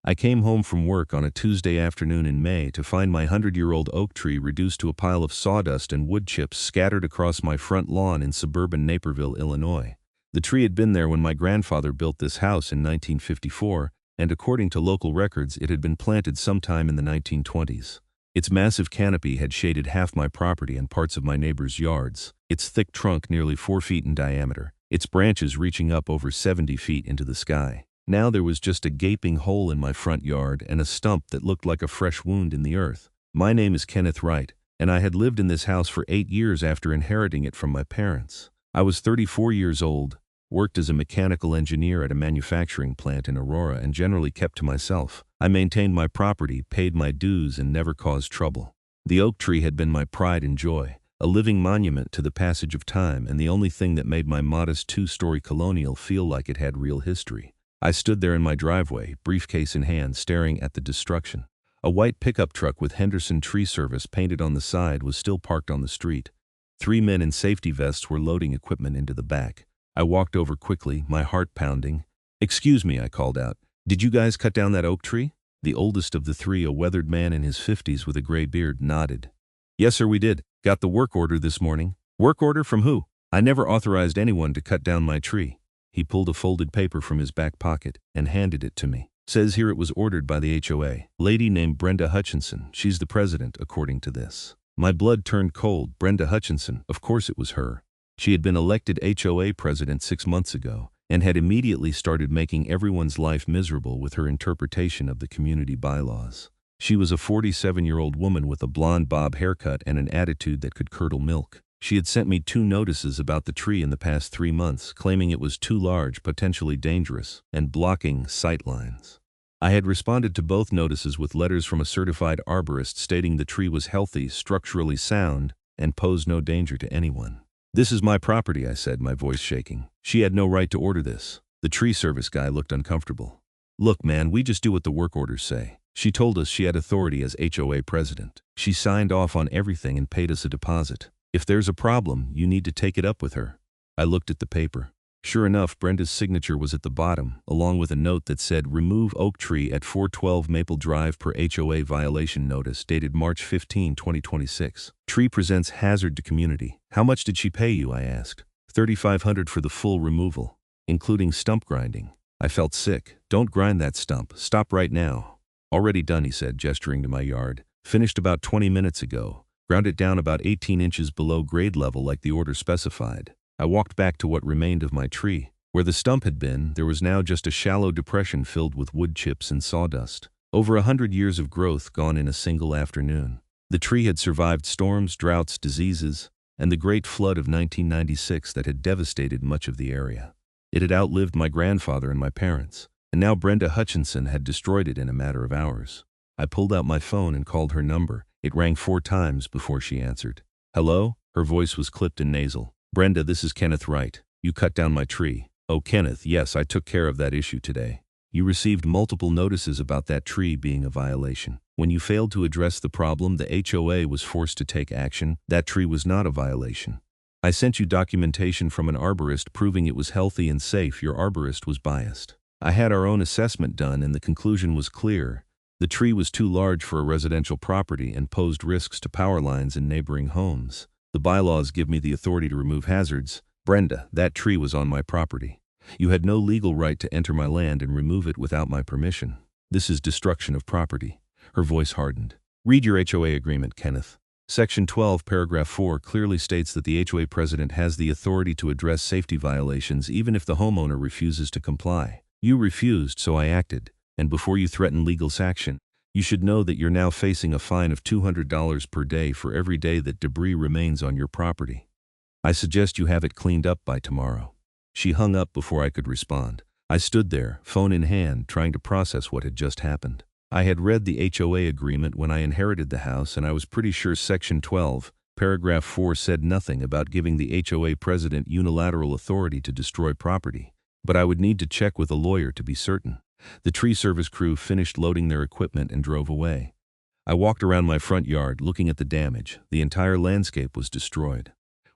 I came home from work on a Tuesday afternoon in May to find my 100-year-old oak tree reduced to a pile of sawdust and wood chips scattered across my front lawn in suburban Naperville, Illinois. The tree had been there when my grandfather built this house in 1954, and according to local records, it had been planted sometime in the 1920s. Its massive canopy had shaded half my property and parts of my neighbors' yards, its thick trunk nearly 4 feet in diameter, its branches reaching up over 70 feet into the sky. Now there was just a gaping hole in my front yard and a stump that looked like a fresh wound in the earth. My name is Kenneth Wright, and I had lived in this house for 8 years after inheriting it from my parents. I was 34 years old, worked as a mechanical engineer at a manufacturing plant in Aurora, and generally kept to myself. I maintained my property, paid my dues, and never caused trouble. The oak tree had been my pride and joy, a living monument to the passage of time, and the only thing that made my modest 2-story colonial feel like it had real history. I stood there in my driveway, briefcase in hand, staring at the destruction. A white pickup truck with Henderson Tree Service painted on the side was still parked on the street. 3 men in safety vests were loading equipment into the back. I walked over quickly, my heart pounding. "Excuse me," I called out. "Did you guys cut down that oak tree?" The oldest of the three, a weathered man in his 50s with a gray beard, nodded. "Yes, sir, we did. Got the work order this morning." "Work order from who?" "I never authorized anyone to cut down my tree." He pulled a folded paper from his back pocket and handed it to me. "Says here it was ordered by the HOA. Lady named Brenda Hutchinson. She's the president, according to this." My blood turned cold. Brenda Hutchinson, of course it was her. She had been elected HOA president 6 months ago and had immediately started making everyone's life miserable with her interpretation of the community bylaws. She was a 47-year-old woman with a blonde bob haircut and an attitude that could curdle milk. She had sent me 2 notices about the tree in the past 3 months, claiming it was too large, potentially dangerous, and blocking sight lines. I had responded to both notices with letters from a certified arborist stating the tree was healthy, structurally sound, and posed no danger to anyone. "This is my property," I said, my voice shaking. "She had no right to order this." The tree service guy looked uncomfortable. "Look, man, we just do what the work orders say. She told us she had authority as HOA president. She signed off on everything and paid us a deposit. If there's a problem, you need to take it up with her." I looked at the paper. Sure enough, Brenda's signature was at the bottom, along with a note that said, "Remove oak tree at 412 Maple Drive per HOA violation notice dated March 15, 2026. Tree presents hazard to community." "How much did she pay you?" I asked. $3,500 for the full removal, including stump grinding. I felt sick. "Don't grind that stump. Stop right now." "Already done," he said, gesturing to my yard. "Finished about 20 minutes ago. Ground it down about 18 inches below grade level like the order specified." I walked back to what remained of my tree. Where the stump had been, there was now just a shallow depression filled with wood chips and sawdust. Over 100 years of growth gone in a single afternoon. The tree had survived storms, droughts, diseases, and the great flood of 1996 that had devastated much of the area. It had outlived my grandfather and my parents, and now Brenda Hutchinson had destroyed it in a matter of hours. I pulled out my phone and called her number. It rang 4 times before she answered. "Hello?" Her voice was clipped and nasal. "Brenda, this is Kenneth Wright. You cut down my tree." "Oh, Kenneth, yes, I took care of that issue today. You received multiple notices about that tree being a violation. When you failed to address the problem, the HOA was forced to take action. That tree was not a violation. I sent you documentation from an arborist proving it was healthy and safe. Your arborist was biased. I had our own assessment done and the conclusion was clear. The tree was too large for a residential property and posed risks to power lines and neighboring homes. The bylaws give me the authority to remove hazards. Brenda, that tree was on my property. You had no legal right to enter my land and remove it without my permission. This is destruction of property." Her voice hardened. "Read your HOA agreement, Kenneth. Section 12, paragraph 4 clearly states that the HOA president has the authority to address safety violations even if the homeowner refuses to comply. You refused, so I acted. And before you threaten legal action, you should know that you're now facing a fine of $200 per day for every day that debris remains on your property. I suggest you have it cleaned up by tomorrow." She hung up before I could respond. I stood there, phone in hand, trying to process what had just happened. I had read the HOA agreement when I inherited the house, and I was pretty sure Section 12, paragraph 4 said nothing about giving the HOA president unilateral authority to destroy property. But I would need to check with a lawyer to be certain. The tree service crew finished loading their equipment and drove away. I walked around my front yard, looking at the damage. The entire landscape was destroyed.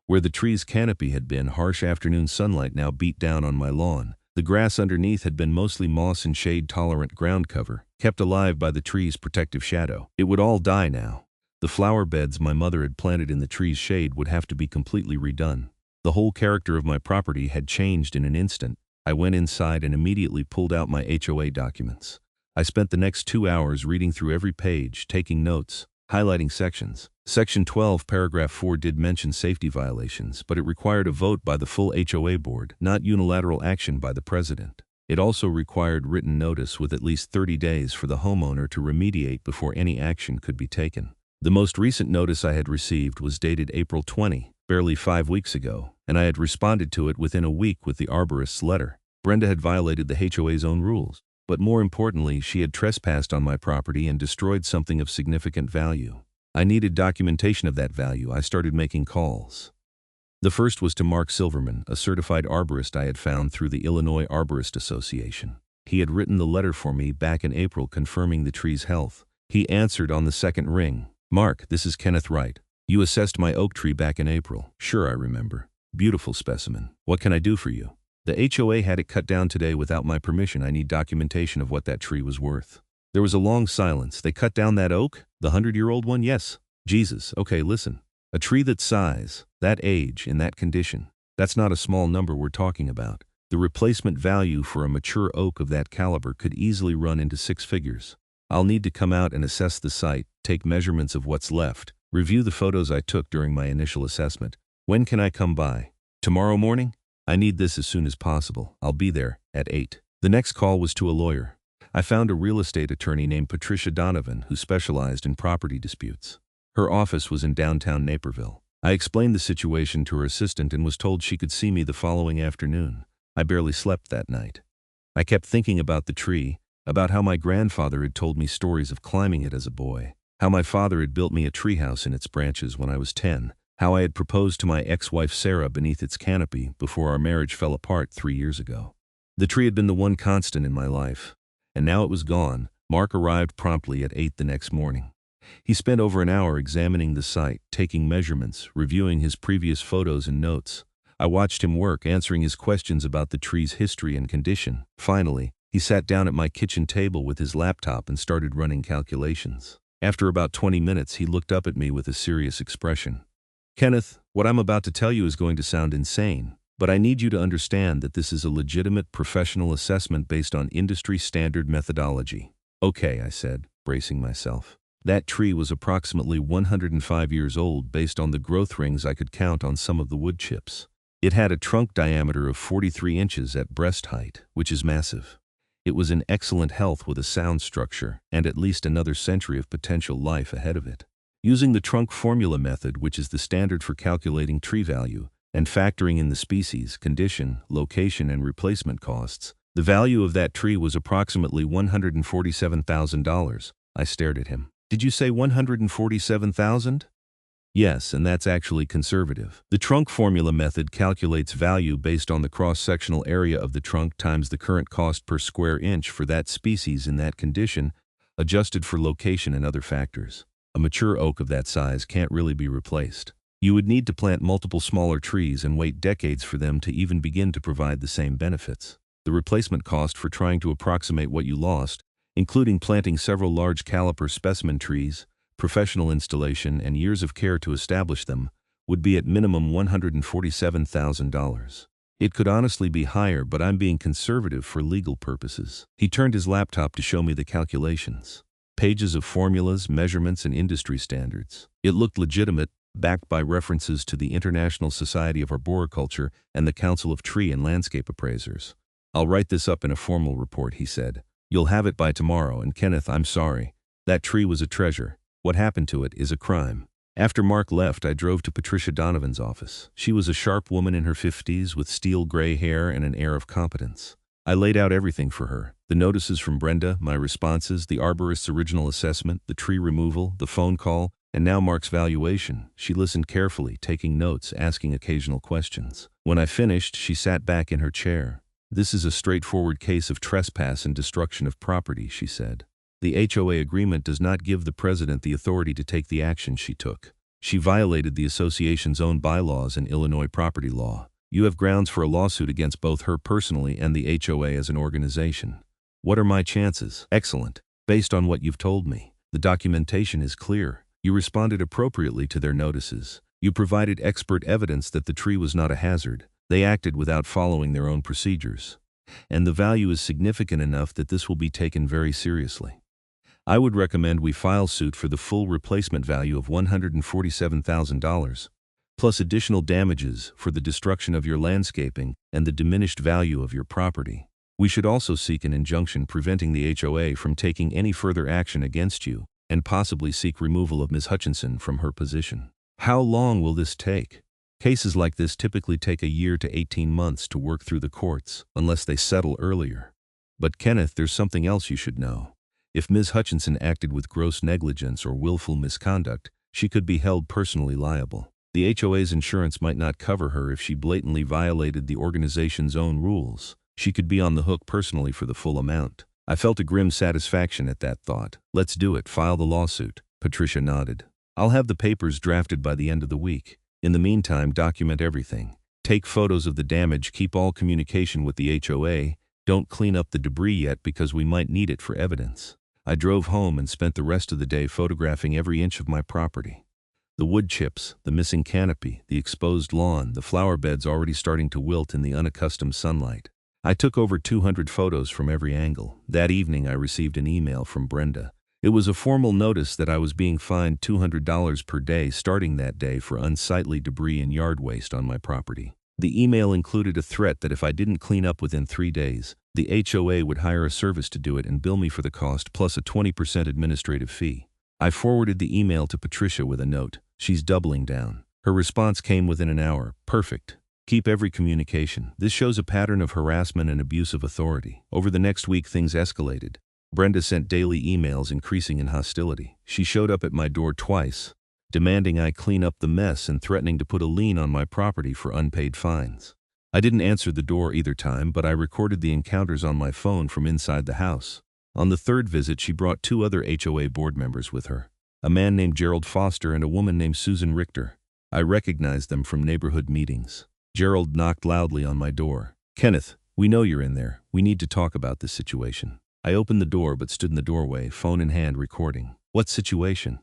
Where the tree's canopy had been, harsh afternoon sunlight now beat down on my lawn, The grass underneath had been mostly moss and shade-tolerant ground cover, kept alive by the tree's protective shadow. It would all die now. The flower beds my mother had planted in the tree's shade would have to be completely redone. The whole character of my property had changed in an instant. I went inside and immediately pulled out my HOA documents. I spent the next 2 hours reading through every page, taking notes, highlighting sections. Section 12, paragraph 4 did mention safety violations, but it required a vote by the full HOA board, not unilateral action by the president. It also required written notice with at least 30 days for the homeowner to remediate before any action could be taken. The most recent notice I had received was dated April 20, barely 5 weeks ago, and I had responded to it within a week with the arborist's letter. Brenda had violated the HOA's own rules, but more importantly, she had trespassed on my property and destroyed something of significant value. I needed documentation of that value. I started making calls. The first was to Mark Silverman, a certified arborist I had found through the Illinois Arborist Association. He had written the letter for me back in April confirming the tree's health. He answered on the second ring. "Mark, this is Kenneth Wright. You assessed my oak tree back in April." "Sure, I remember. Beautiful specimen. What can I do for you?" "The HOA had it cut down today without my permission. I need documentation of what that tree was worth." There was a long silence. "They cut down that oak? The 100-year-old one?" "Yes." "Jesus, okay, listen. A tree that size, that age, in that condition, that's not a small number we're talking about. The replacement value for a mature oak of that caliber could easily run into 6 figures. I'll need to come out and assess the site, take measurements of what's left, review the photos I took during my initial assessment. When can I come by?" "Tomorrow morning? I need this as soon as possible. I'll be there at 8. The next call was to a lawyer. I found a real estate attorney named Patricia Donovan who specialized in property disputes. Her office was in downtown Naperville. I explained the situation to her assistant and was told she could see me the following afternoon. I barely slept that night. I kept thinking about the tree, about how my grandfather had told me stories of climbing it as a boy, how my father had built me a treehouse in its branches when I was 10, how I had proposed to my ex-wife Sarah beneath its canopy before our marriage fell apart 3 years ago. The tree had been the one constant in my life, and now it was gone. Mark arrived promptly at 8 the next morning. He spent over an hour examining the site, taking measurements, reviewing his previous photos and notes. I watched him work, answering his questions about the tree's history and condition. Finally, he sat down at my kitchen table with his laptop and started running calculations. After about 20 minutes, he looked up at me with a serious expression. "Kenneth, what I'm about to tell you is going to sound insane, but I need you to understand that this is a legitimate professional assessment based on industry standard methodology." "Okay," I said, bracing myself. That tree was approximately 105 years old based on the growth rings I could count on some of the wood chips. It had a trunk diameter of 43 inches at breast height, which is massive. It was in excellent health with a sound structure and at least another century of potential life ahead of it. Using the trunk formula method, which is the standard for calculating tree value, and factoring in the species, condition, location, and replacement costs, the value of that tree was approximately $147,000. I stared at him. "Did you say 147,000? "Yes, and that's actually conservative. The trunk formula method calculates value based on the cross-sectional area of the trunk times the current cost per square inch for that species in that condition, adjusted for location and other factors. A mature oak of that size can't really be replaced. You would need to plant multiple smaller trees and wait decades for them to even begin to provide the same benefits. The replacement cost for trying to approximate what you lost, including planting several large caliper specimen trees, professional installation, and years of care to establish them, would be at minimum $147,000. It could honestly be higher, but I'm being conservative for legal purposes." He turned his laptop to show me the calculations. Pages of formulas, measurements, and industry standards. It looked legitimate, backed by references to the International Society of Arboriculture and the Council of Tree and Landscape Appraisers. "I'll write this up in a formal report," he said. "You'll have it by tomorrow, and Kenneth, I'm sorry. That tree was a treasure. What happened to it is a crime." After Mark left, I drove to Patricia Donovan's office. She was a sharp woman in her 50s with steel gray hair and an air of competence. I laid out everything for her. The notices from Brenda, my responses, the arborist's original assessment, the tree removal, the phone call, and now Mark's valuation. She listened carefully, taking notes, asking occasional questions. When I finished, she sat back in her chair. "This is a straightforward case of trespass and destruction of property," she said. "The HOA agreement does not give the president the authority to take the action she took. She violated the association's own bylaws and Illinois property law. You have grounds for a lawsuit against both her personally and the HOA as an organization. What are my chances? Excellent. Based on what you've told me, the documentation is clear. You responded appropriately to their notices. You provided expert evidence that the tree was not a hazard. They acted without following their own procedures. And the value is significant enough that this will be taken very seriously. I would recommend we file suit for the full replacement value of $147,000, plus additional damages for the destruction of your landscaping and the diminished value of your property. We should also seek an injunction preventing the HOA from taking any further action against you and possibly seek removal of Ms. Hutchinson from her position. How long will this take? Cases like this typically take a year to 18 months to work through the courts, unless they settle earlier. But Kenneth, there's something else you should know. If Ms. Hutchinson acted with gross negligence or willful misconduct, she could be held personally liable. The HOA's insurance might not cover her if she blatantly violated the organization's own rules. She could be on the hook personally for the full amount. I felt a grim satisfaction at that thought. Let's do it. File the lawsuit. Patricia nodded. I'll have the papers drafted by the end of the week. In the meantime, document everything. Take photos of the damage. Keep all communication with the HOA. Don't clean up the debris yet because we might need it for evidence. I drove home and spent the rest of the day photographing every inch of my property. The wood chips, the missing canopy, the exposed lawn, the flower beds already starting to wilt in the unaccustomed sunlight. I took over 200 photos from every angle. That evening I received an email from Brenda. It was a formal notice that I was being fined $200 per day starting that day for unsightly debris and yard waste on my property. The email included a threat that if I didn't clean up within 3 days, the HOA would hire a service to do it and bill me for the cost plus a 20% administrative fee. I forwarded the email to Patricia with a note. She's doubling down. Her response came within an hour. Perfect. Keep every communication. This shows a pattern of harassment and abuse of authority. Over the next week, things escalated. Brenda sent daily emails increasing in hostility. She showed up at my door twice, demanding I clean up the mess and threatening to put a lien on my property for unpaid fines. I didn't answer the door either time, but I recorded the encounters on my phone from inside the house. On the third visit, she brought 2 other HOA board members with her, a man named Gerald Foster and a woman named Susan Richter. I recognized them from neighborhood meetings. Gerald knocked loudly on my door. Kenneth, we know you're in there. We need to talk about this situation. I opened the door but stood in the doorway, phone in hand, recording. What situation?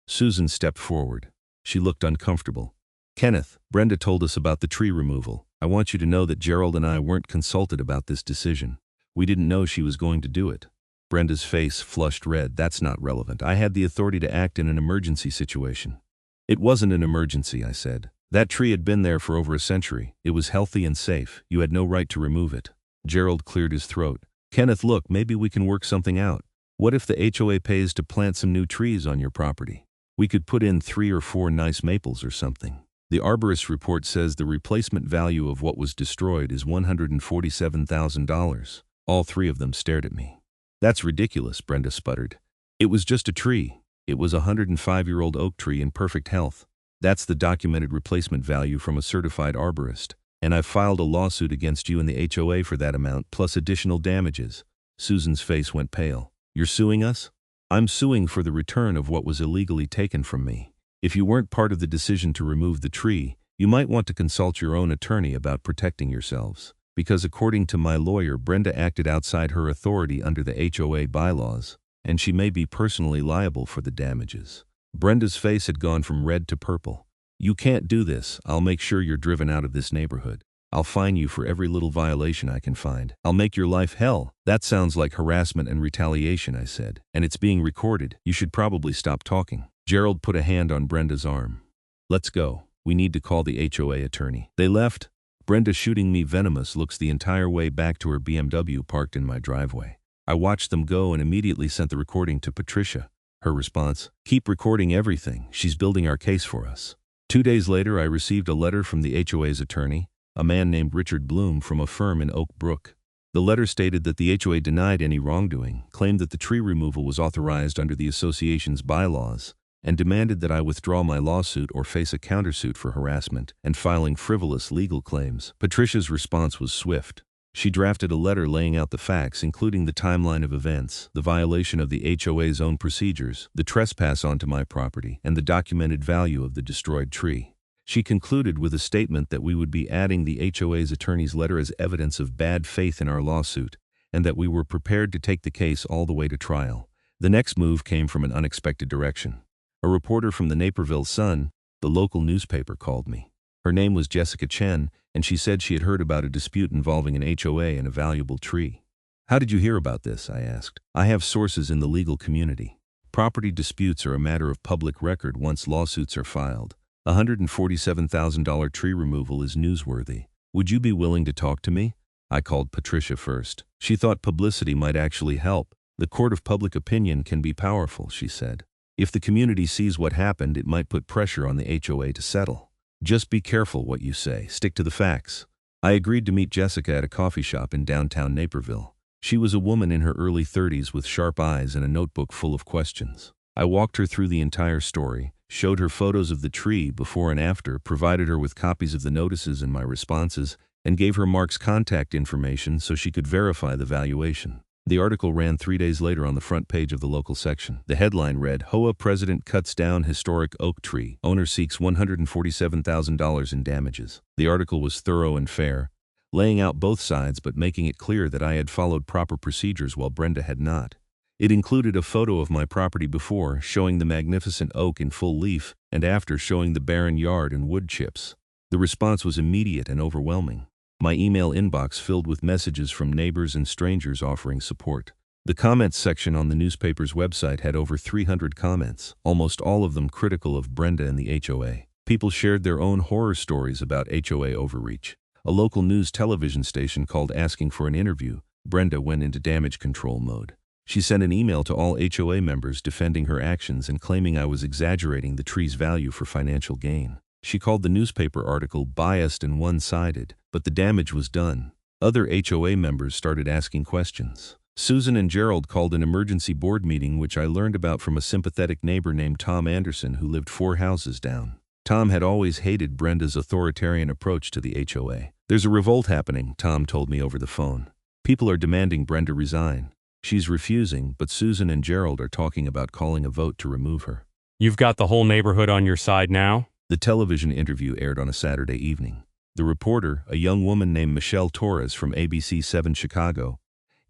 Susan stepped forward. She looked uncomfortable. Kenneth, Brenda told us about the tree removal. I want you to know that Gerald and I weren't consulted about this decision. We didn't know she was going to do it. Brenda's face flushed red. That's not relevant. I had the authority to act in an emergency situation. It wasn't an emergency, I said. That tree had been there for over a century. It was healthy and safe. You had no right to remove it. Gerald cleared his throat. Kenneth, look, maybe we can work something out. What if the HOA pays to plant some new trees on your property? We could put in 3 or 4 nice maples or something. The Arborist report says the replacement value of what was destroyed is $147,000. All 3 of them stared at me. That's ridiculous, Brenda sputtered. It was just a tree. It was a 105-year-old oak tree in perfect health. That's the documented replacement value from a certified arborist. And I've filed a lawsuit against you and the HOA for that amount, plus additional damages. Susan's face went pale. You're suing us? I'm suing for the return of what was illegally taken from me. If you weren't part of the decision to remove the tree, you might want to consult your own attorney about protecting yourselves. Because according to my lawyer, Brenda acted outside her authority under the HOA bylaws, and she may be personally liable for the damages. Brenda's face had gone from red to purple. You can't do this. I'll make sure you're driven out of this neighborhood. I'll fine you for every little violation I can find. I'll make your life hell. That sounds like harassment and retaliation, I said. And it's being recorded. You should probably stop talking. Gerald put a hand on Brenda's arm. Let's go. We need to call the HOA attorney. They left. Brenda, shooting me venomous looks the entire way back to her BMW parked in my driveway. I watched them go and immediately sent the recording to Patricia. Her response, keep recording everything. She's building our case for us. 2 days later, I received a letter from the HOA's attorney, a man named Richard Bloom from a firm in Oak Brook. The letter stated that the HOA denied any wrongdoing, claimed that the tree removal was authorized under the association's bylaws, and demanded that I withdraw my lawsuit or face a countersuit for harassment and filing frivolous legal claims. Patricia's response was swift. She drafted a letter laying out the facts, including the timeline of events, the violation of the HOA's own procedures, the trespass onto my property, and the documented value of the destroyed tree. She concluded with a statement that we would be adding the HOA's attorney's letter as evidence of bad faith in our lawsuit, and that we were prepared to take the case all the way to trial. The next move came from an unexpected direction. A reporter from the Naperville Sun, the local newspaper, called me. Her name was Jessica Chen, and she said she had heard about a dispute involving an HOA and a valuable tree. "How did you hear about this?" I asked. "I have sources in the legal community. Property disputes are a matter of public record once lawsuits are filed. A $147,000 tree removal is newsworthy. Would you be willing to talk to me?" I called Patricia first. She thought publicity might actually help. "The court of public opinion can be powerful," she said. "If the community sees what happened, it might put pressure on the HOA to settle. Just be careful what you say. Stick to the facts." I agreed to meet Jessica at a coffee shop in downtown Naperville. She was a woman in her early 30s with sharp eyes and a notebook full of questions. I walked her through the entire story, showed her photos of the tree before and after, provided her with copies of the notices and my responses, and gave her Mark's contact information so she could verify the valuation. The article ran 3 days later on the front page of the local section. The headline read, "HOA President Cuts Down Historic Oak Tree. Owner Seeks $147,000 in Damages." The article was thorough and fair, laying out both sides but making it clear that I had followed proper procedures while Brenda had not. It included a photo of my property before, showing the magnificent oak in full leaf, and after, showing the barren yard and wood chips. The response was immediate and overwhelming. My email inbox filled with messages from neighbors and strangers offering support. The comments section on the newspaper's website had over 300 comments, almost all of them critical of Brenda and the HOA. People shared their own horror stories about HOA overreach. A local news television station called asking for an interview. Brenda went into damage control mode. She sent an email to all HOA members defending her actions and claiming I was exaggerating the tree's value for financial gain. She called the newspaper article biased and one-sided, but the damage was done. Other HOA members started asking questions. Susan and Gerald called an emergency board meeting, which I learned about from a sympathetic neighbor named Tom Anderson who lived 4 houses down. Tom had always hated Brenda's authoritarian approach to the HOA. "There's a revolt happening," Tom told me over the phone. "People are demanding Brenda resign. She's refusing, but Susan and Gerald are talking about calling a vote to remove her." "You've got the whole neighborhood on your side now?" The television interview aired on a Saturday evening. The reporter, a young woman named Michelle Torres from ABC 7 Chicago,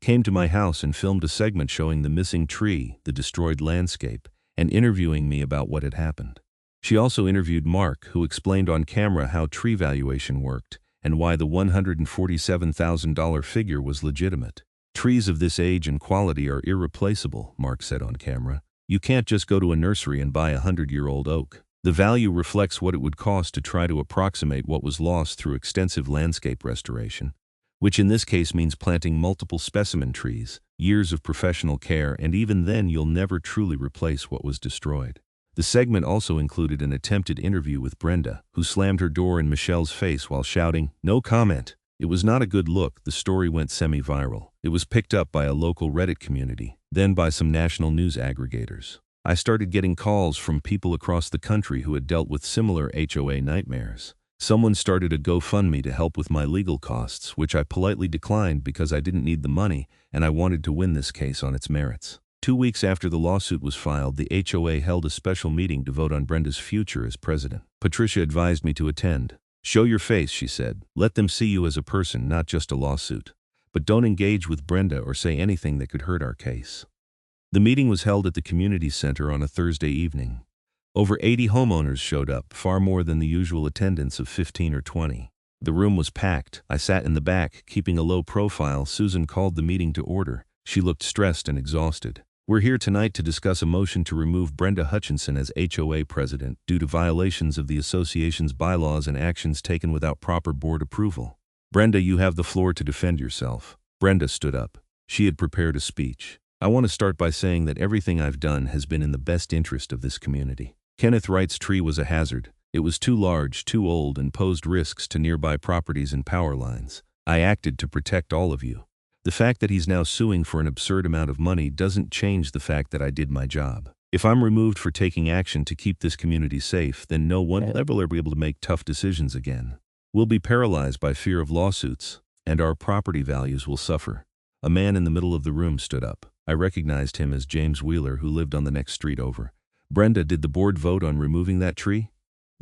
came to my house and filmed a segment showing the missing tree, the destroyed landscape, and interviewing me about what had happened. She also interviewed Mark, who explained on camera how tree valuation worked and why the $147,000 figure was legitimate. "Trees of this age and quality are irreplaceable," Mark said on camera. "You can't just go to a nursery and buy a 100-year-old oak. The value reflects what it would cost to try to approximate what was lost through extensive landscape restoration, which in this case means planting multiple specimen trees, years of professional care, and even then you'll never truly replace what was destroyed." The segment also included an attempted interview with Brenda, who slammed her door in Michelle's face while shouting, "No comment." It was not a good look. The story went semi-viral. It was picked up by a local Reddit community, then by some national news aggregators. I started getting calls from people across the country who had dealt with similar HOA nightmares. Someone started a GoFundMe to help with my legal costs, which I politely declined because I didn't need the money and I wanted to win this case on its merits. 2 weeks after the lawsuit was filed, the HOA held a special meeting to vote on Brenda's future as president. Patricia advised me to attend. "Show your face," she said. "Let them see you as a person, not just a lawsuit. But don't engage with Brenda or say anything that could hurt our case." The meeting was held at the community center on a Thursday evening. Over 80 homeowners showed up, far more than the usual attendance of 15 or 20. The room was packed. I sat in the back, keeping a low profile. Susan called the meeting to order. She looked stressed and exhausted. "We're here tonight to discuss a motion to remove Brenda Hutchinson as HOA president due to violations of the association's bylaws and actions taken without proper board approval. Brenda, you have the floor to defend yourself." Brenda stood up. She had prepared a speech. "I want to start by saying that everything I've done has been in the best interest of this community. Kenneth Wright's tree was a hazard. It was too large, too old, and posed risks to nearby properties and power lines. I acted to protect all of you. The fact that he's now suing for an absurd amount of money doesn't change the fact that I did my job. If I'm removed for taking action to keep this community safe, then no one will ever be able to make tough decisions again. We'll be paralyzed by fear of lawsuits, and our property values will suffer." A man in the middle of the room stood up. I recognized him as James Wheeler, who lived on the next street over. "Brenda, did the board vote on removing that tree?"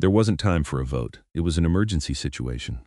There wasn't time for a vote. It was an emergency situation.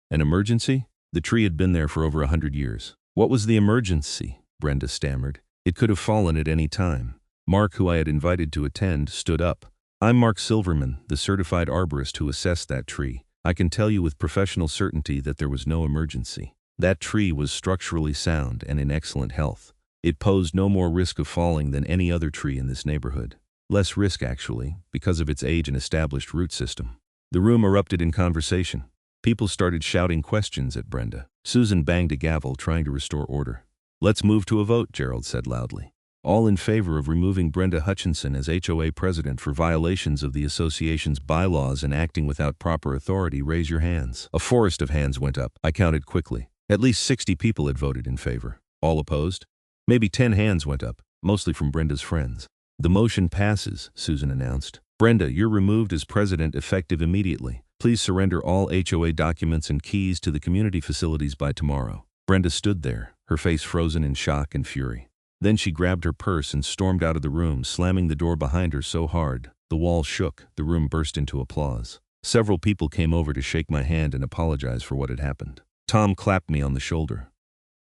An emergency? The tree had been there for over 100 years. What was the emergency? Brenda stammered. It could have fallen at any time. Mark, who I had invited to attend, stood up. I'm Mark Silverman, the certified arborist who assessed that tree. I can tell you with professional certainty that there was no emergency. That tree was structurally sound and in excellent health. It posed no more risk of falling than any other tree in this neighborhood. Less risk, actually, because of its age and established root system. The room erupted in conversation. People started shouting questions at Brenda. Susan banged a gavel, trying to restore order. Let's move to a vote, Gerald said loudly. All in favor of removing Brenda Hutchinson as HOA president for violations of the association's bylaws and acting without proper authority, raise your hands. A forest of hands went up. I counted quickly. At least 60 people had voted in favor. All opposed? Maybe 10 hands went up, mostly from Brenda's friends. The motion passes, Susan announced. Brenda, you're removed as president effective immediately. Please surrender all HOA documents and keys to the community facilities by tomorrow. Brenda stood there, her face frozen in shock and fury. Then she grabbed her purse and stormed out of the room, slamming the door behind her so hard, the wall shook. The room burst into applause. Several people came over to shake my hand and apologize for what had happened. Tom clapped me on the shoulder.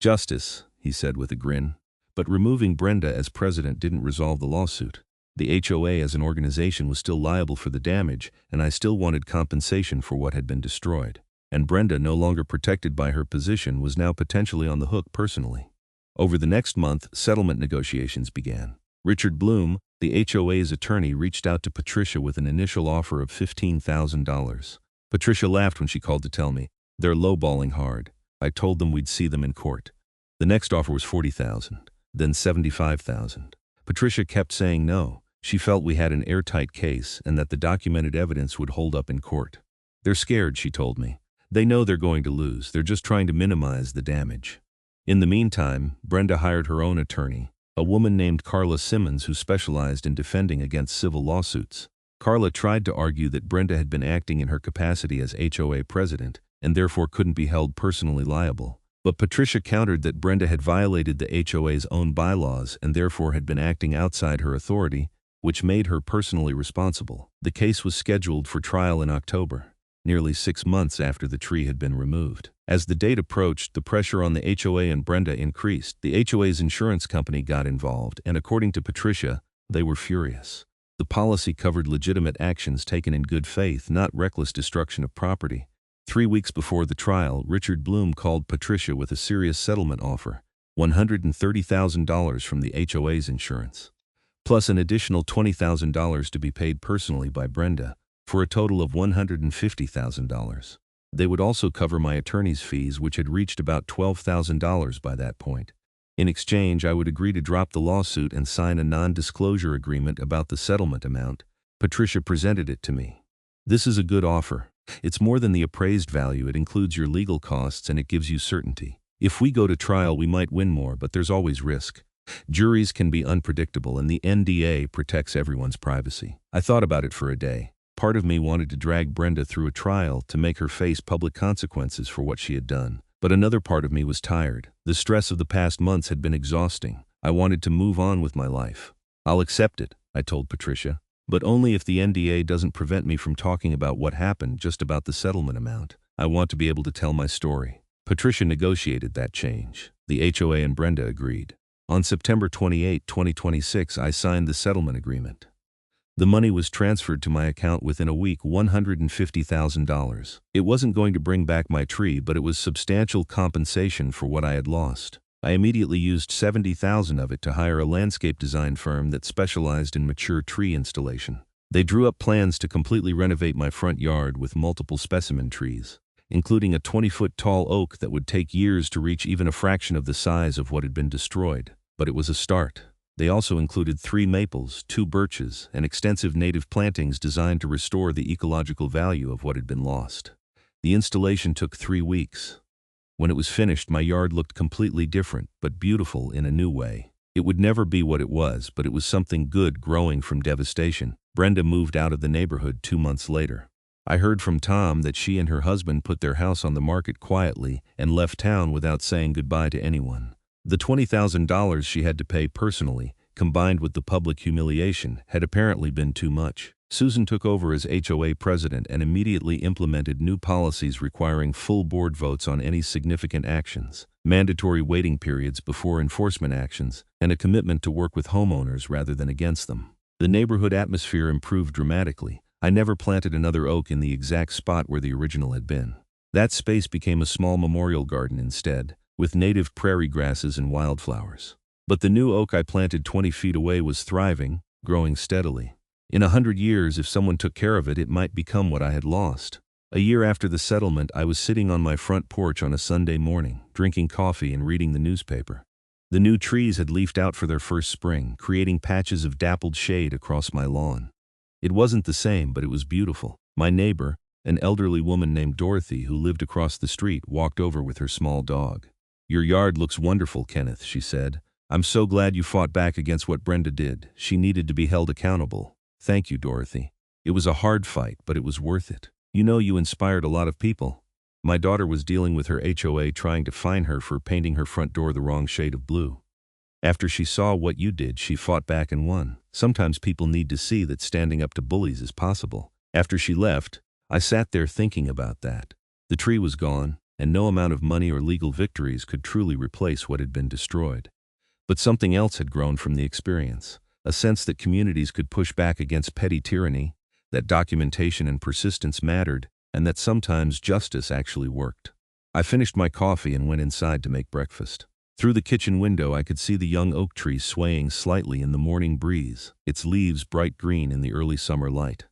Justice, he said with a grin. But removing Brenda as president didn't resolve the lawsuit. The HOA as an organization was still liable for the damage, and I still wanted compensation for what had been destroyed. And Brenda, no longer protected by her position, was now potentially on the hook personally. Over the next month, settlement negotiations began. Richard Bloom, the HOA's attorney, reached out to Patricia with an initial offer of $15,000. Patricia laughed when she called to tell me, "They're lowballing hard." I told them we'd see them in court. The next offer was $40,000, then $75,000. Patricia kept saying no. She felt we had an airtight case and that the documented evidence would hold up in court. They're scared, she told me. They know they're going to lose. They're just trying to minimize the damage. In the meantime, Brenda hired her own attorney, a woman named Carla Simmons who specialized in defending against civil lawsuits. Carla tried to argue that Brenda had been acting in her capacity as HOA president and therefore couldn't be held personally liable. But Patricia countered that Brenda had violated the HOA's own bylaws and therefore had been acting outside her authority, which made her personally responsible. The case was scheduled for trial in October, nearly 6 months after the tree had been removed. As the date approached, the pressure on the HOA and Brenda increased. The HOA's insurance company got involved, and according to Patricia, they were furious. The policy covered legitimate actions taken in good faith, not reckless destruction of property. 3 weeks before the trial, Richard Bloom called Patricia with a serious settlement offer, $130,000 from the HOA's insurance, plus an additional $20,000 to be paid personally by Brenda, for a total of $150,000. They would also cover my attorney's fees, which had reached about $12,000 by that point. In exchange, I would agree to drop the lawsuit and sign a non-disclosure agreement about the settlement amount. Patricia presented it to me. This is a good offer. It's more than the appraised value. It includes your legal costs and it gives you certainty. If we go to trial, we might win more, but there's always risk. Juries can be unpredictable and the NDA protects everyone's privacy. I thought about it for a day. Part of me wanted to drag Brenda through a trial to make her face public consequences for what she had done. But another part of me was tired. The stress of the past months had been exhausting. I wanted to move on with my life. I'll accept it, I told Patricia. But only if the NDA doesn't prevent me from talking about what happened, just about the settlement amount. I want to be able to tell my story. Patricia negotiated that change. The HOA and Brenda agreed. On September 28, 2026, I signed the settlement agreement. The money was transferred to my account within a week, $150,000. It wasn't going to bring back my tree, but it was substantial compensation for what I had lost. I immediately used $70,000 of it to hire a landscape design firm that specialized in mature tree installation. They drew up plans to completely renovate my front yard with multiple specimen trees, including a 20-foot-tall oak that would take years to reach even a fraction of the size of what had been destroyed. But it was a start. They also included 3 maples, 2 birches, and extensive native plantings designed to restore the ecological value of what had been lost. The installation took 3 weeks. When it was finished, my yard looked completely different, but beautiful in a new way. It would never be what it was, but it was something good growing from devastation. Brenda moved out of the neighborhood 2 months later. I heard from Tom that she and her husband put their house on the market quietly and left town without saying goodbye to anyone. The $20,000 she had to pay personally, combined with the public humiliation, had apparently been too much. Susan took over as HOA president and immediately implemented new policies requiring full board votes on any significant actions, mandatory waiting periods before enforcement actions, and a commitment to work with homeowners rather than against them. The neighborhood atmosphere improved dramatically. I never planted another oak in the exact spot where the original had been. That space became a small memorial garden instead, with native prairie grasses and wildflowers. But the new oak I planted 20 feet away was thriving, growing steadily. In 100 years, if someone took care of it, it might become what I had lost. A year after the settlement, I was sitting on my front porch on a Sunday morning, drinking coffee and reading the newspaper. The new trees had leafed out for their first spring, creating patches of dappled shade across my lawn. It wasn't the same, but it was beautiful. My neighbor, an elderly woman named Dorothy who lived across the street, walked over with her small dog. "Your yard looks wonderful, Kenneth," she said. "I'm so glad you fought back against what Brenda did. She needed to be held accountable." "Thank you, Dorothy. It was a hard fight, but it was worth it. You know, you inspired a lot of people." My daughter was dealing with her HOA trying to fine her for painting her front door the wrong shade of blue. "After she saw what you did, she fought back and won. Sometimes people need to see that standing up to bullies is possible." After she left, I sat there thinking about that. The tree was gone, and no amount of money or legal victories could truly replace what had been destroyed. But something else had grown from the experience. A sense that communities could push back against petty tyranny, that documentation and persistence mattered, and that sometimes justice actually worked. I finished my coffee and went inside to make breakfast. Through the kitchen window, I could see the young oak tree swaying slightly in the morning breeze, its leaves bright green in the early summer light.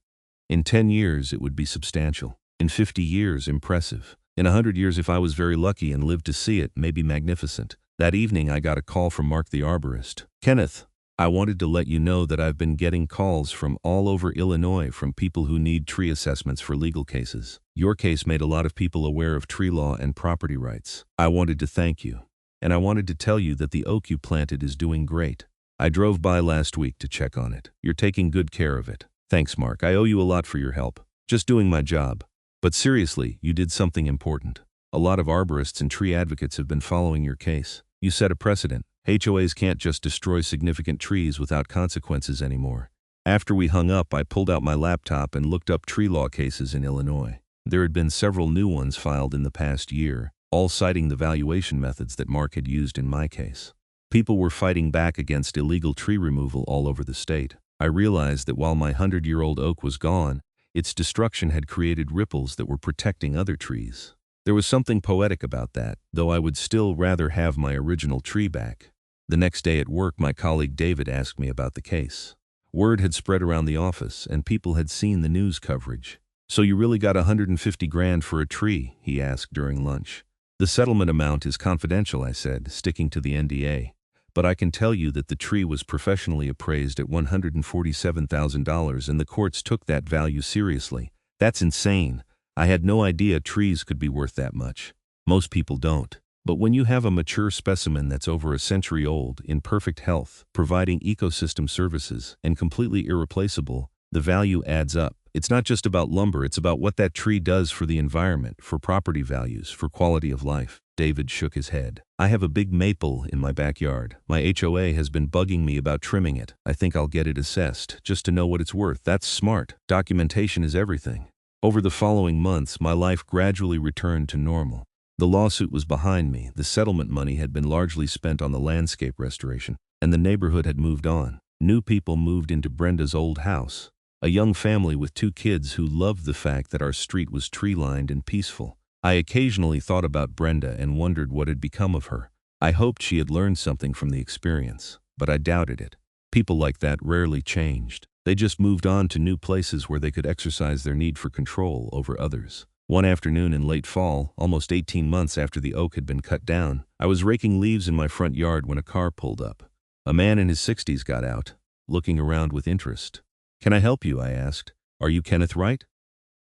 In 10 years, it would be substantial. In 50 years, impressive. In 100 years, if I was very lucky and lived to see it, maybe magnificent. That evening, I got a call from Mark the arborist. "Kenneth, I wanted to let you know that I've been getting calls from all over Illinois from people who need tree assessments for legal cases. Your case made a lot of people aware of tree law and property rights. I wanted to thank you. And I wanted to tell you that the oak you planted is doing great. I drove by last week to check on it. You're taking good care of it." "Thanks, Mark. I owe you a lot for your help. Just doing my job." "But seriously, you did something important. A lot of arborists and tree advocates have been following your case. You set a precedent. HOAs can't just destroy significant trees without consequences anymore." After we hung up, I pulled out my laptop and looked up tree law cases in Illinois. There had been several new ones filed in the past year, all citing the valuation methods that Mark had used in my case. People were fighting back against illegal tree removal all over the state. I realized that while my 100-year-old oak was gone, its destruction had created ripples that were protecting other trees. There was something poetic about that, though I would still rather have my original tree back. The next day at work, my colleague David asked me about the case. Word had spread around the office, and people had seen the news coverage. "So you really got $150,000 for a tree?" he asked during lunch. "The settlement amount is confidential," I said, sticking to the NDA. "But I can tell you that the tree was professionally appraised at $147,000, and the courts took that value seriously." "That's insane. I had no idea trees could be worth that much." "Most people don't. But when you have a mature specimen that's over a century old, in perfect health, providing ecosystem services, and completely irreplaceable, the value adds up. It's not just about lumber, it's about what that tree does for the environment, for property values, for quality of life." David shook his head. "I have a big maple in my backyard. My HOA has been bugging me about trimming it. I think I'll get it assessed, just to know what it's worth." "That's smart. Documentation is everything." Over the following months, my life gradually returned to normal. The lawsuit was behind me, the settlement money had been largely spent on the landscape restoration, and the neighborhood had moved on. New people moved into Brenda's old house. A young family with 2 kids who loved the fact that our street was tree-lined and peaceful. I occasionally thought about Brenda and wondered what had become of her. I hoped she had learned something from the experience, but I doubted it. People like that rarely changed. They just moved on to new places where they could exercise their need for control over others. One afternoon in late fall, almost 18 months after the oak had been cut down, I was raking leaves in my front yard when a car pulled up. A man in his 60s got out, looking around with interest. "Can I help you?" I asked. "Are you Kenneth Wright?"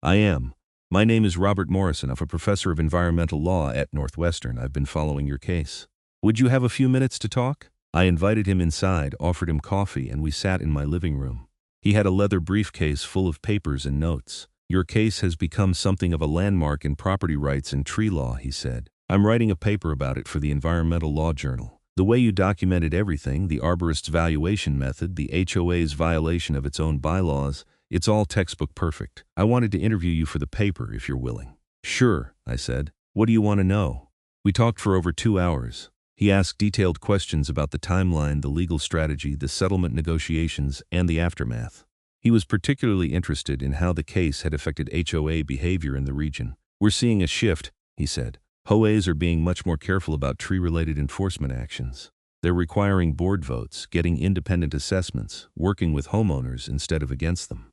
"I am. My name is Robert Morrison. I'm a professor of environmental law at Northwestern. I've been following your case. Would you have a few minutes to talk?" I invited him inside, offered him coffee, and we sat in my living room. He had a leather briefcase full of papers and notes. "Your case has become something of a landmark in property rights and tree law," he said. "I'm writing a paper about it for the Environmental Law Journal. The way you documented everything, the arborist's valuation method, the HOA's violation of its own bylaws, It's all textbook perfect. I wanted to interview you for the paper if you're willing. Sure, I said. What do you want to know? We talked for over 2 hours. He asked detailed questions about the timeline, the legal strategy, the settlement negotiations, and the aftermath. He was particularly interested in how the case had affected HOA behavior in the region. We're seeing a shift, he said. HOAs are being much more careful about tree-related enforcement actions. They're requiring board votes, getting independent assessments, working with homeowners instead of against them.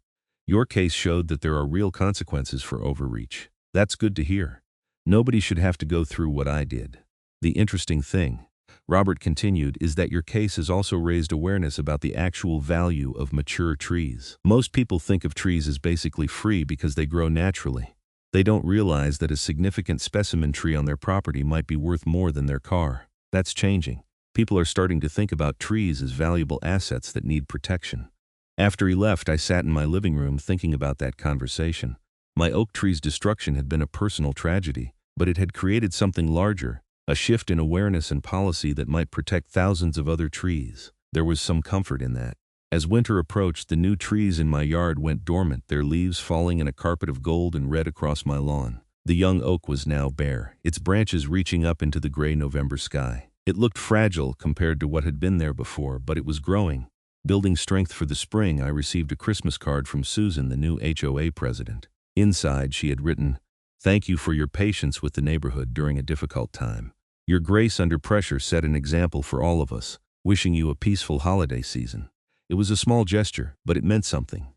Your case showed that there are real consequences for overreach. That's good to hear. Nobody should have to go through what I did. The interesting thing, Robert continued, is that your case has also raised awareness about the actual value of mature trees. Most people think of trees as basically free because they grow naturally. They don't realize that a significant specimen tree on their property might be worth more than their car. That's changing. People are starting to think about trees as valuable assets that need protection. After he left, I sat in my living room thinking about that conversation. My oak tree's destruction had been a personal tragedy, but it had created something larger, a shift in awareness and policy that might protect thousands of other trees. There was some comfort in that. As winter approached, the new trees in my yard went dormant, their leaves falling in a carpet of gold and red across my lawn. The young oak was now bare, its branches reaching up into the gray November sky. It looked fragile compared to what had been there before, but it was growing. Building strength for the spring, I received a Christmas card from Susan, the new HOA president. Inside, she had written, "Thank you for your patience with the neighborhood during a difficult time. Your grace under pressure set an example for all of us, wishing you a peaceful holiday season." It was a small gesture, but it meant something.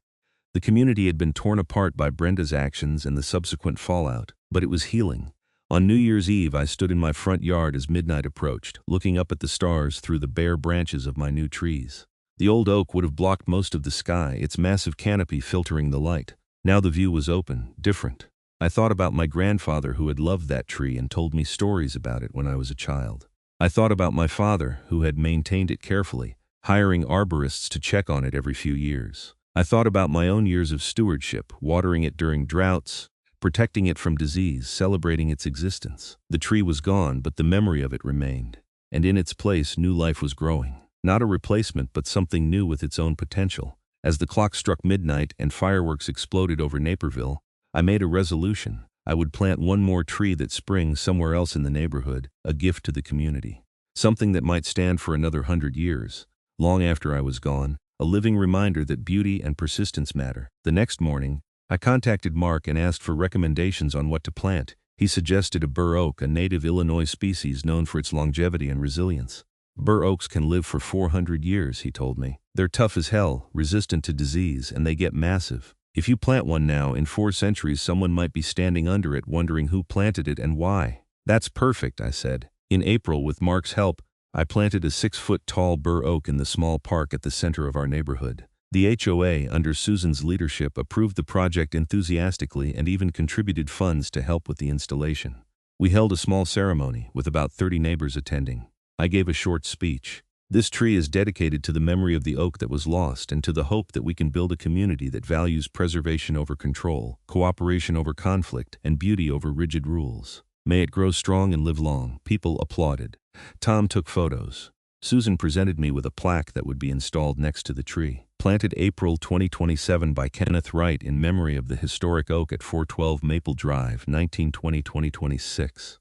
The community had been torn apart by Brenda's actions and the subsequent fallout, but it was healing. On New Year's Eve, I stood in my front yard as midnight approached, looking up at the stars through the bare branches of my new trees. The old oak would have blocked most of the sky, its massive canopy filtering the light. Now the view was open, different. I thought about my grandfather who had loved that tree and told me stories about it when I was a child. I thought about my father who had maintained it carefully, hiring arborists to check on it every few years. I thought about my own years of stewardship, watering it during droughts, protecting it from disease, celebrating its existence. The tree was gone, but the memory of it remained. And in its place, new life was growing. Not a replacement, but something new with its own potential. As the clock struck midnight and fireworks exploded over Naperville, I made a resolution. I would plant one more tree that spring somewhere else in the neighborhood, a gift to the community. Something that might stand for another 100 years. Long after I was gone, a living reminder that beauty and persistence matter. The next morning, I contacted Mark and asked for recommendations on what to plant. He suggested a bur oak, a native Illinois species known for its longevity and resilience. Bur oaks can live for 400 years, he told me. They're tough as hell, resistant to disease, and they get massive. If you plant one now, in 4 centuries someone might be standing under it wondering who planted it and why. That's perfect, I said. In April, with Mark's help, I planted a 6-foot-tall bur oak in the small park at the center of our neighborhood. The HOA, under Susan's leadership, approved the project enthusiastically and even contributed funds to help with the installation. We held a small ceremony, with about 30 neighbors attending. I gave a short speech. This tree is dedicated to the memory of the oak that was lost and to the hope that we can build a community that values preservation over control, cooperation over conflict, and beauty over rigid rules. May it grow strong and live long. People applauded. Tom took photos. Susan presented me with a plaque that would be installed next to the tree. Planted April 2027 by Kenneth Wright in memory of the historic oak at 412 Maple Drive, 1920-2026.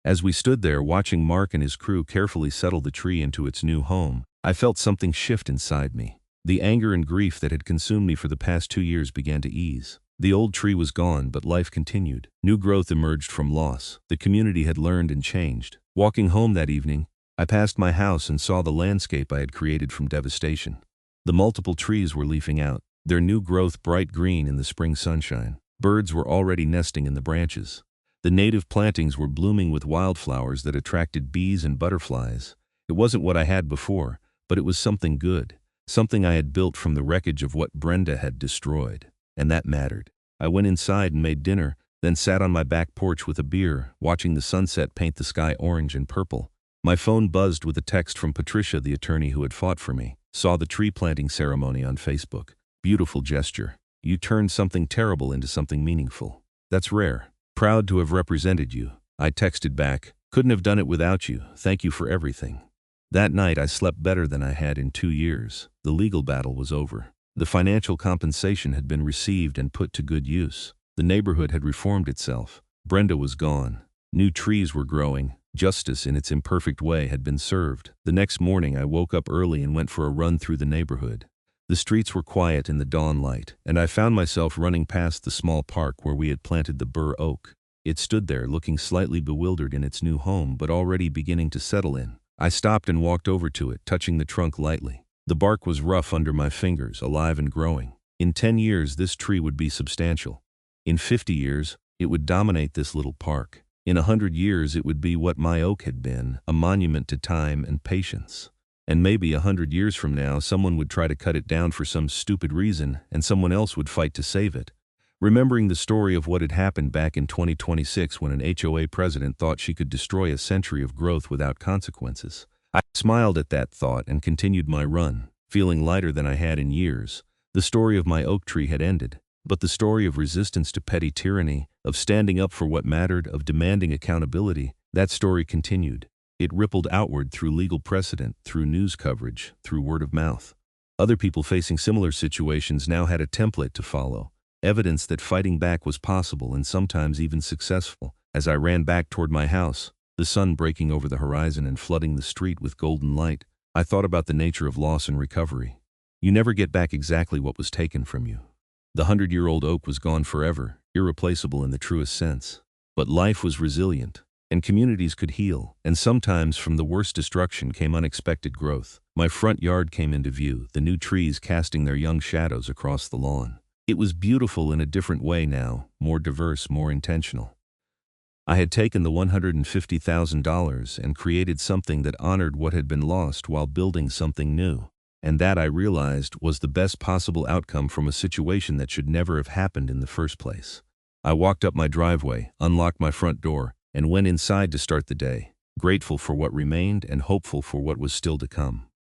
As we stood there watching Mark and his crew carefully settle the tree into its new home, I felt something shift inside me. The anger and grief that had consumed me for the past 2 years began to ease. The old tree was gone, but life continued. New growth emerged from loss. The community had learned and changed. Walking home that evening, I passed my house and saw the landscape I had created from devastation. The multiple trees were leafing out, their new growth bright green in the spring sunshine. Birds were already nesting in the branches. The native plantings were blooming with wildflowers that attracted bees and butterflies. It wasn't what I had before, but it was something good, something I had built from the wreckage of what Brenda had destroyed. And that mattered. I went inside and made dinner, then sat on my back porch with a beer, watching the sunset paint the sky orange and purple. My phone buzzed with a text from Patricia, the attorney who had fought for me. Saw the tree planting ceremony on Facebook. Beautiful gesture. You turned something terrible into something meaningful. That's rare. Proud to have represented you. I texted back, couldn't have done it without you. Thank you for everything. That night I slept better than I had in 2 years. The legal battle was over. The financial compensation had been received and put to good use. The neighborhood had reformed itself. Brenda was gone. New trees were growing. Justice in its imperfect way had been served. The next morning I woke up early and went for a run through the neighborhood. The streets were quiet in the dawn light, and I found myself running past the small park where we had planted the bur oak. It stood there looking slightly bewildered in its new home but already beginning to settle in. I stopped and walked over to it, touching the trunk lightly. The bark was rough under my fingers, alive and growing. In 10 years this tree would be substantial. In 50 years, it would dominate this little park. In 100 years it would be what my oak had been, a monument to time and patience. And maybe 100 years from now someone would try to cut it down for some stupid reason, and someone else would fight to save it. Remembering the story of what had happened back in 2026 when an HOA president thought she could destroy a century of growth without consequences, I smiled at that thought and continued my run, feeling lighter than I had in years. The story of my oak tree had ended, but the story of resistance to petty tyranny, of standing up for what mattered, of demanding accountability, that story continued. It rippled outward through legal precedent, through news coverage, through word of mouth. Other people facing similar situations now had a template to follow, evidence that fighting back was possible and sometimes even successful. As I ran back toward my house, the sun breaking over the horizon and flooding the street with golden light, I thought about the nature of loss and recovery. You never get back exactly what was taken from you. The 100-year-old oak was gone forever, irreplaceable in the truest sense. But life was resilient, and communities could heal, and sometimes from the worst destruction came unexpected growth. My front yard came into view, the new trees casting their young shadows across the lawn. It was beautiful in a different way now, more diverse, more intentional. I had taken the $150,000 and created something that honored what had been lost while building something new. And that, I realized, was the best possible outcome from a situation that should never have happened in the first place. I walked up my driveway, unlocked my front door, and went inside to start the day, grateful for what remained and hopeful for what was still to come.